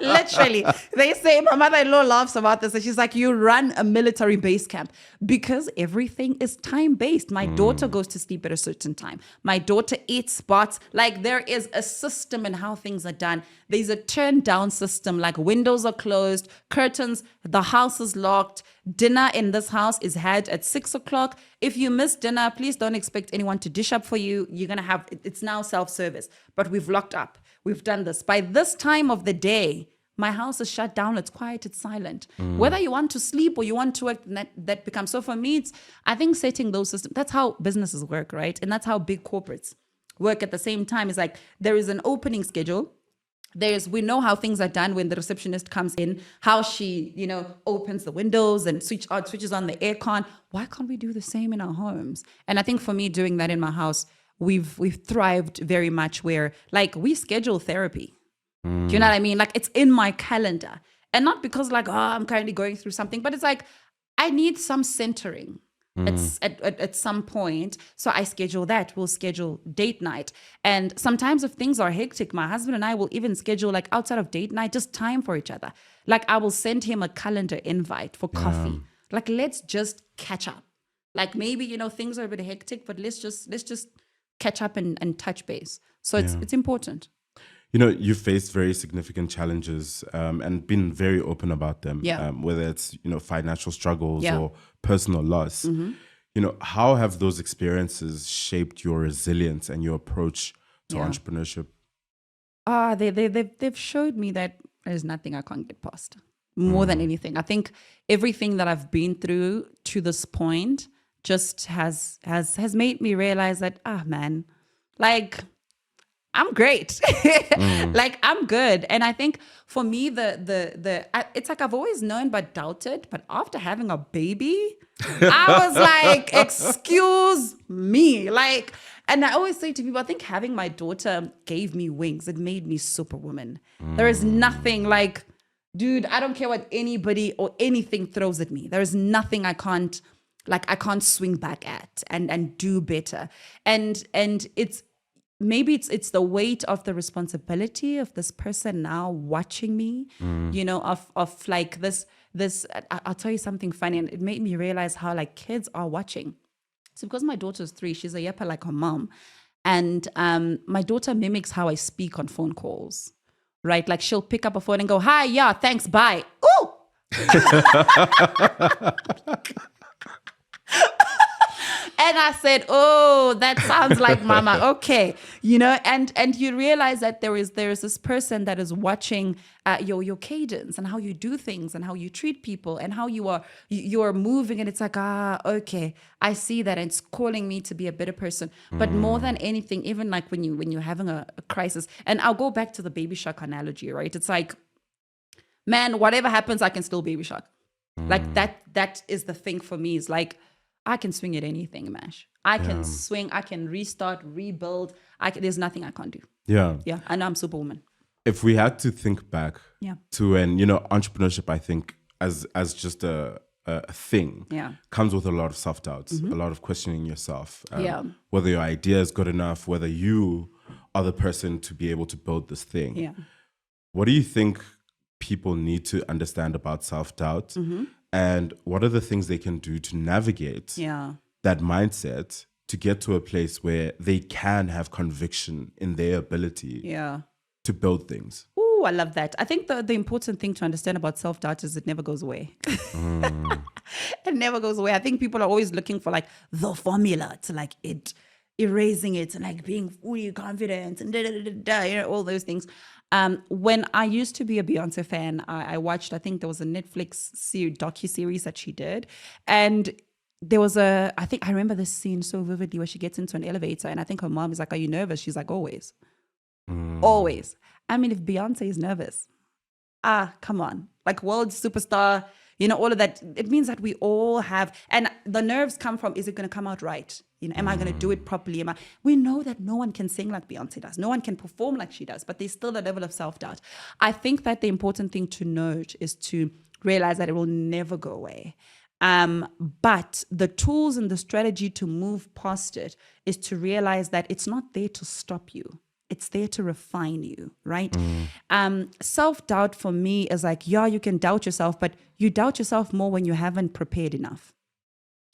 Speaker 2: Literally. They say, my mother-in-law laughs about this and she's like, you run a military base camp because everything is time-based. My daughter goes to sleep at a certain time. My daughter eats spots. Like there is a system in how things are done. There's a turn down system, like windows are closed, curtains, the house is locked. Dinner in this house is had at 6 o'clock. If you miss dinner, please don't expect anyone to dish up for you. You're going to it's now self-service, but we've locked up. We've done this. By this time of the day, My house is shut down. It's quiet. It's silent. Whether you want to sleep or you want to work, that becomes. So for me, I think setting those systems, that's how businesses work, right? And that's how big corporates work at the same time. It's like there is an opening schedule. We know how things are done when the receptionist comes in, how she, opens the windows and switches on the aircon. Why can't we do the same in our homes? And I think for me, doing that in my house, we've thrived very much where like we schedule therapy. Do you know what I mean? Like it's in my calendar, and not because like, I'm currently going through something, but it's like, I need some centering at some point. So I schedule that. We'll schedule date night. And sometimes if things are hectic, my husband and I will even schedule like outside of date night, just time for each other. Like I will send him a calendar invite for coffee. Like, let's just catch up. Like maybe, things are a bit hectic, but let's just catch up and touch base. So it's important.
Speaker 1: You've faced very significant challenges and been very open about them, whether it's, financial struggles or personal loss. How have those experiences shaped your resilience and your approach to entrepreneurship?
Speaker 2: They've showed me that there's nothing I can't get past. More than anything, I think everything that I've been through to this point just has made me realize that, man, like, I'm great. Like I'm good. And I think for me, it's like I've always known but doubted. But after having a baby, I was like, excuse me. Like, and I always say to people, I think having my daughter gave me wings. It made me superwoman. There is nothing like, dude, I don't care what anybody or anything throws at me. There is nothing I can't swing back at and do better. And maybe it's the weight of the responsibility of this person now watching me, of like this, I'll tell you something funny. And it made me realize how like kids are watching. So because my daughter's 3, she's a yapper like her mom. And my daughter mimics how I speak on phone calls, right? Like she'll pick up a phone and go, hi, yeah, thanks, bye. Ooh! And I said, oh, that sounds like mama. Okay. And you realize that there is this person that is watching your cadence and how you do things and how you treat people and how you are moving. And it's like, okay, I see that. And it's calling me to be a better person. But more than anything, even like when you're having a crisis, and I'll go back to the baby shark analogy, right? It's like, man, whatever happens, I can still baby shark. Like that is the thing for me, is like, I can swing at anything, Mash. I can swing, I can restart, rebuild. There's nothing I can't do. Yeah. Yeah. I know I'm superwoman.
Speaker 1: If we had to think back to when, entrepreneurship, I think as just a thing comes with a lot of self-doubts, a lot of questioning yourself. Whether your idea is good enough, whether you are the person to be able to build this thing. Yeah. What do you think people need to understand about self-doubt? And what are the things they can do to navigate that mindset to get to a place where they can have conviction in their ability to build things?
Speaker 2: Oh, I love that. I think the important thing to understand about self-doubt is it never goes away. It never goes away. I think people are always looking for like the formula to like erasing it and like being fully confident and all those things. When I used to be a Beyonce fan, I watched, I think there was a Netflix docuseries that she did. And there was I remember this scene so vividly where she gets into an elevator and I think her mom is like, are you nervous? She's like, always. Always. I mean, if Beyonce is nervous, come on. Like world superstar, all of that. It means that we all have, and the nerves come from, is it going to come out right? Am I going to do it properly? We know that no one can sing like Beyonce does. No one can perform like she does, but there's still a level of self-doubt. I think that the important thing to note is to realize that it will never go away. But the tools and the strategy to move past it is to realize that it's not there to stop you. It's there to refine you, right? Self-doubt for me is like, you can doubt yourself, but you doubt yourself more when you haven't prepared enough.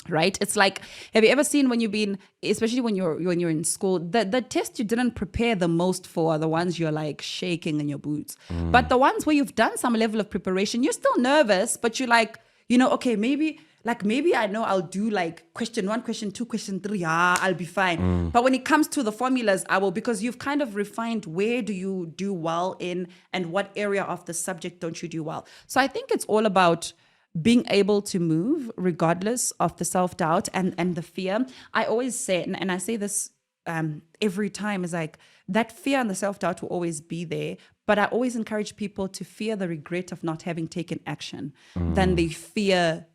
Speaker 2: Right? It's like, have you ever seen when you've been, especially when you're in school, the test you didn't prepare the most for are the ones you're like shaking in your boots. But the ones where you've done some level of preparation, you're still nervous, but you're like, okay, maybe Like maybe I know I'll do like question 1, question 2, question 3. I'll be fine. But when it comes to the formulas, I will, because you've kind of refined where do you do well in and what area of the subject don't you do well. So I think it's all about being able to move regardless of the self-doubt and the fear. I always say, and I say this every time, is like that fear and the self-doubt will always be there. But I always encourage people to fear the regret of not having taken action than they fear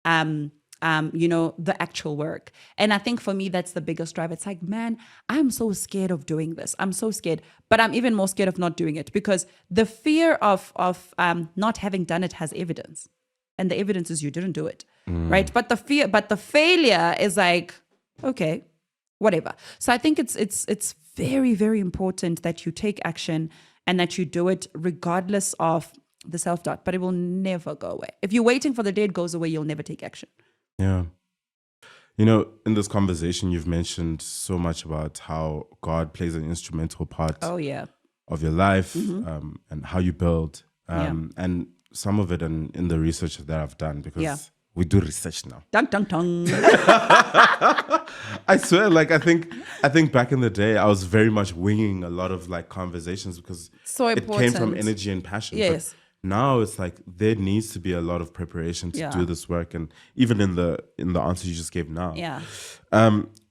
Speaker 2: the actual work. And I think for me, that's the biggest drive. It's like, man, I'm so scared of doing this. I'm so scared, but I'm even more scared of not doing it, because the fear of not having done it has evidence, and the evidence is you didn't do it, right? But the failure is like, okay, whatever. So I think it's very, very important that you take action and that you do it regardless of the self-doubt, but it will never go away. If you're waiting for the day it goes away, you'll never take action.
Speaker 1: Yeah. You know, in this conversation, you've mentioned so much about how God plays an instrumental part of your life, and how you build. And some of it in the research that I've done, because we do research now.
Speaker 2: Dun, dun, dun.
Speaker 1: I swear, like I think back in the day, I was very much winging a lot of like conversations, because it came from energy and passion.
Speaker 2: Yes.
Speaker 1: But now it's like there needs to be a lot of preparation to do this work, and even in the answer you just gave now,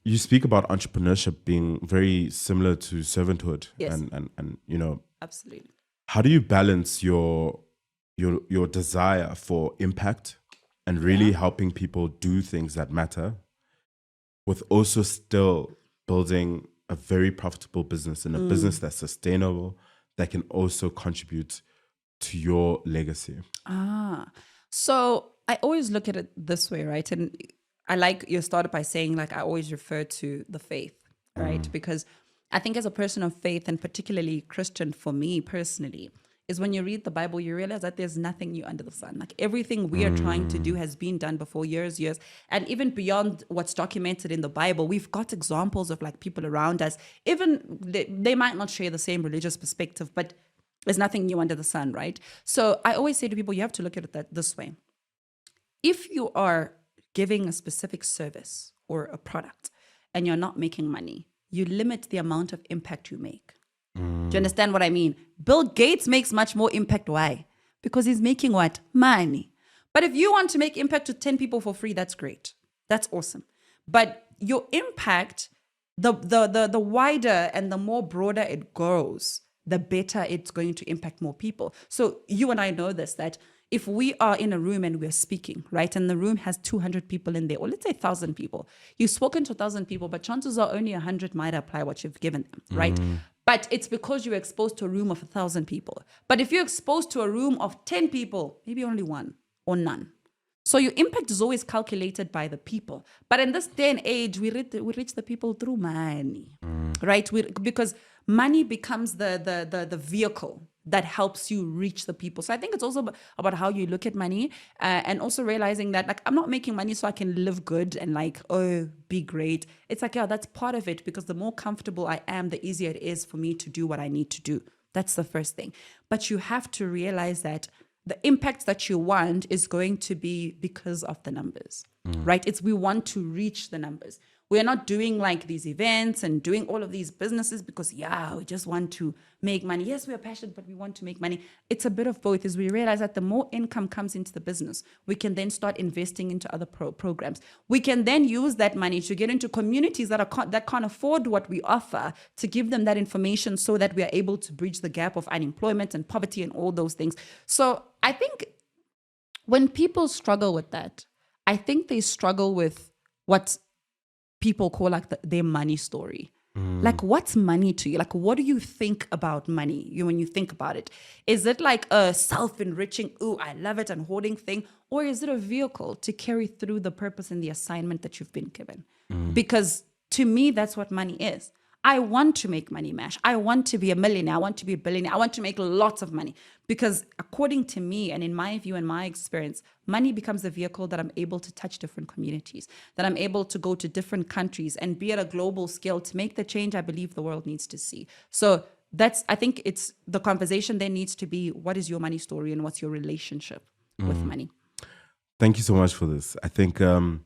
Speaker 1: you speak about entrepreneurship being very similar to servanthood, and you know,
Speaker 2: absolutely.
Speaker 1: How do you balance your desire for impact and really helping people do things that matter, with also still building a very profitable business and a business that's sustainable, that can also contribute to your legacy?
Speaker 2: So I always look at it this way, right? And I like you started by saying, like, I always refer to the faith, right? Because I think as a person of faith, and particularly Christian for me personally, is when you read the Bible, you realize that there's nothing new under the sun. Like everything we are trying to do has been done before years. And even beyond what's documented in the Bible, we've got examples of like people around us, even they might not share the same religious perspective, but there's nothing new under the sun, right? So I always say to people, you have to look at it this way. If you are giving a specific service or a product and you're not making money, you limit the amount of impact you make. Do you understand what I mean? Bill Gates makes much more impact. Why? Because he's making what? Money. But if you want to make impact to 10 people for free, that's great. That's awesome. But your impact, the wider and the more broader it grows, the better it's going to impact more people. So you and I know this, that if we are in a room and we're speaking, right, and the room has 200 people in there, or let's say 1,000 people, you've spoken to 1,000 people, but chances are only 100 might apply what you've given them, right? But it's because you're exposed to a room of 1,000 people. But if you're exposed to a room of 10 people, maybe only one or none. So your impact is always calculated by the people. But in this day and age, we reach the people through money, right? Because money becomes the vehicle that helps you reach the people. So I think it's also about how you look at money, and also realizing that, like, I'm not making money so I can live good and like, be great. It's like, yeah, that's part of it, because the more comfortable I am, the easier it is for me to do what I need to do. That's the first thing. But you have to realize that the impact that you want is going to be because of the numbers, right? We want to reach the numbers. We're not doing like these events and doing all of these businesses because, we just want to make money. Yes, we are passionate, but we want to make money. It's a bit of both. As we realize that the more income comes into the business, we can then start investing into other programs. We can then use that money to get into communities that can't afford what we offer, to give them that information so that we are able to bridge the gap of unemployment and poverty and all those things. So I think when people struggle with that, I think they struggle with what people call like their money story. Like, what's money to you? Like, what do you think about money when you think about it? Is it like a self-enriching, I love it, and hoarding thing? Or is it a vehicle to carry through the purpose and the assignment that you've been given? Because to me, that's what money is. I want to make money, Mash. I want to be a millionaire. I want to be a billionaire. I want to make lots of money, because according to me, and in my view and my experience, money becomes a vehicle that I'm able to touch different communities, that I'm able to go to different countries and be at a global scale to make the change I believe the world needs to see. So I think it's the conversation there needs to be, what is your money story and what's your relationship with money?
Speaker 1: Thank you so much for this. I think no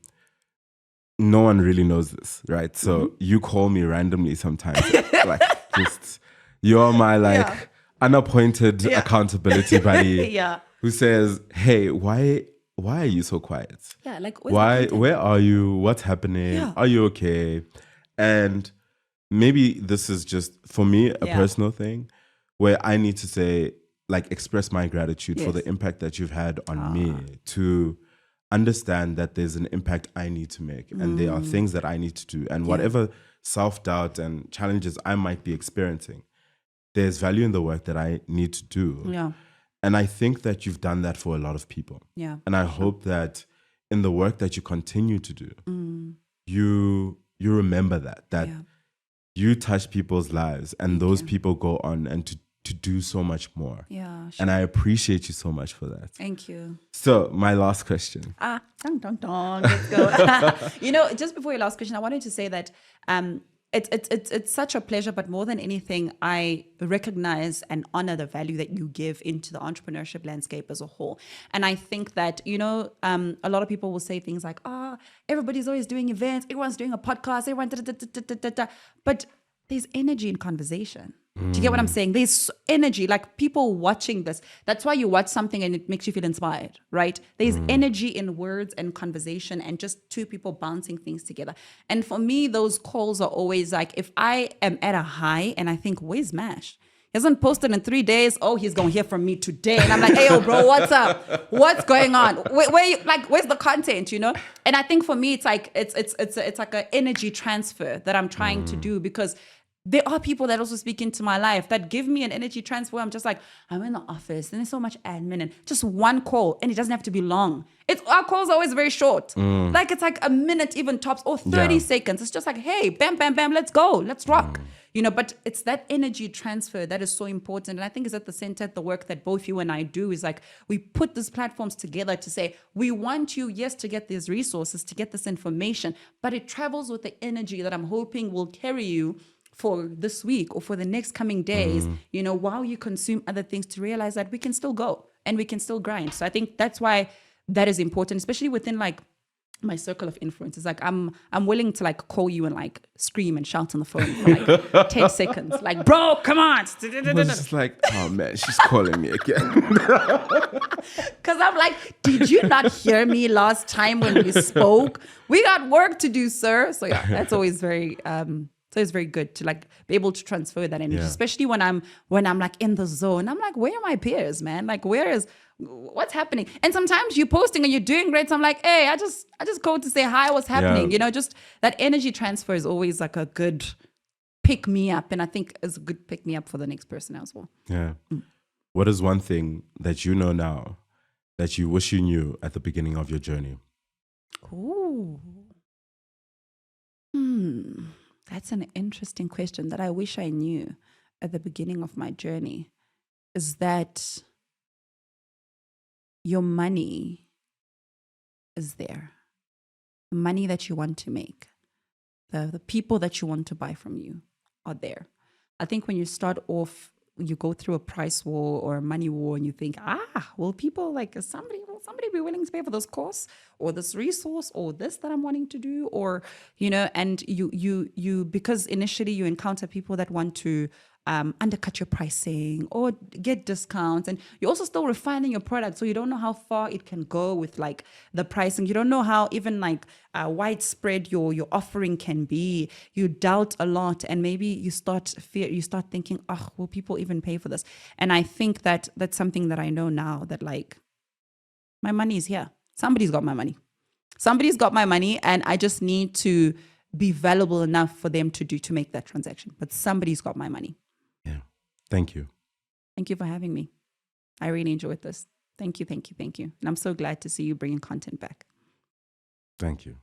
Speaker 1: one really knows this, right? So you call me randomly sometimes, like just you're my unappointed accountability buddy who says, "Hey, why are you so quiet?
Speaker 2: Yeah, like
Speaker 1: where are you? What's happening? Are you okay?" And maybe this is just for me a personal thing where I need to say, like, express my gratitude for the impact that you've had on me, to understand that there's an impact I need to make and there are things that I need to do, and whatever self-doubt and challenges I might be experiencing, there's value in the work that I need to do. And I think that you've done that for a lot of people. And I hope that in the work that you continue to do, you remember that you touch people's lives, and those people go on and to do so much more. And I appreciate you so much for that.
Speaker 2: Thank you.
Speaker 1: So my last question.
Speaker 2: Dun, dun, dun. Let's go. Just before your last question, I wanted to say that it's such a pleasure, but more than anything, I recognize and honor the value that you give into the entrepreneurship landscape as a whole. And I think that, a lot of people will say things like, everybody's always doing events, everyone's doing a podcast, everyone, but there's energy in conversation. Do you get what I'm saying? There's energy, like people watching this. That's why you watch something and it makes you feel inspired, right? There's energy in words and conversation and just two people bouncing things together. And for me, those calls are always like, if I am at a high and I think, where's Mash? He hasn't posted in 3 days. Oh, he's going to hear from me today. And I'm like, hey, yo, bro, what's up? What's going on? Where's the content, And I think for me, it's like, it's like an energy transfer that I'm trying to do, because there are people that also speak into my life that give me an energy transfer. I'm just like, I'm in the office and there's so much admin and just one call, and it doesn't have to be long. Our calls are always very short. Like it's like a minute even tops, or 30 seconds. It's just like, hey, bam, bam, bam, let's go. Let's rock. But it's that energy transfer that is so important. And I think is at the center of the work that both you and I do, is like, we put these platforms together to say, we want you, yes, to get these resources, to get this information, but it travels with the energy that I'm hoping will carry you for this week or for the next coming days, while you consume other things, to realize that we can still go and we can still grind. So I think that's why that is important, especially within like my circle of influencers. Like I'm willing to like call you and like scream and shout on the phone for like 10 seconds. Like, bro, come on.
Speaker 1: I was just like, oh man, she's calling me again.
Speaker 2: Because I'm like, did you not hear me last time when we spoke? We got work to do, sir. So yeah, that's always very it's very good to like be able to transfer that energy, especially when I'm like in the zone. I'm like, where are my peers, man? Like, what's happening? And sometimes you're posting and you're doing great. So I'm like, hey, I just called to say hi, what's happening? Just that energy transfer is always like a good pick me up. And I think it's a good pick me up for the next person as well.
Speaker 1: Yeah. What is one thing that you know now that you wish you knew at the beginning of your journey?
Speaker 2: Ooh. That's an interesting question that I wish I knew at the beginning of my journey, is that your money is there. The money that you want to make, the people that you want to buy from you are there. I think when you start off, you go through a price war or a money war and you think, will people will somebody be willing to pay for this course or this resource or this that I'm wanting to do? Or, and you because initially you encounter people that want to undercut your pricing or get discounts, and you're also still refining your product, so you don't know how far it can go with like the pricing. You don't know how even like widespread your offering can be. You doubt a lot, and maybe you start thinking, will people even pay for this? And I think that that's something that I know now, that like my money is here. Somebody's got my money. And I just need to be valuable enough for them to make that transaction. But somebody's got my money.
Speaker 1: Yeah. Thank you.
Speaker 2: Thank you for having me. I really enjoyed this. Thank you. And I'm so glad to see you bringing content back.
Speaker 1: Thank you.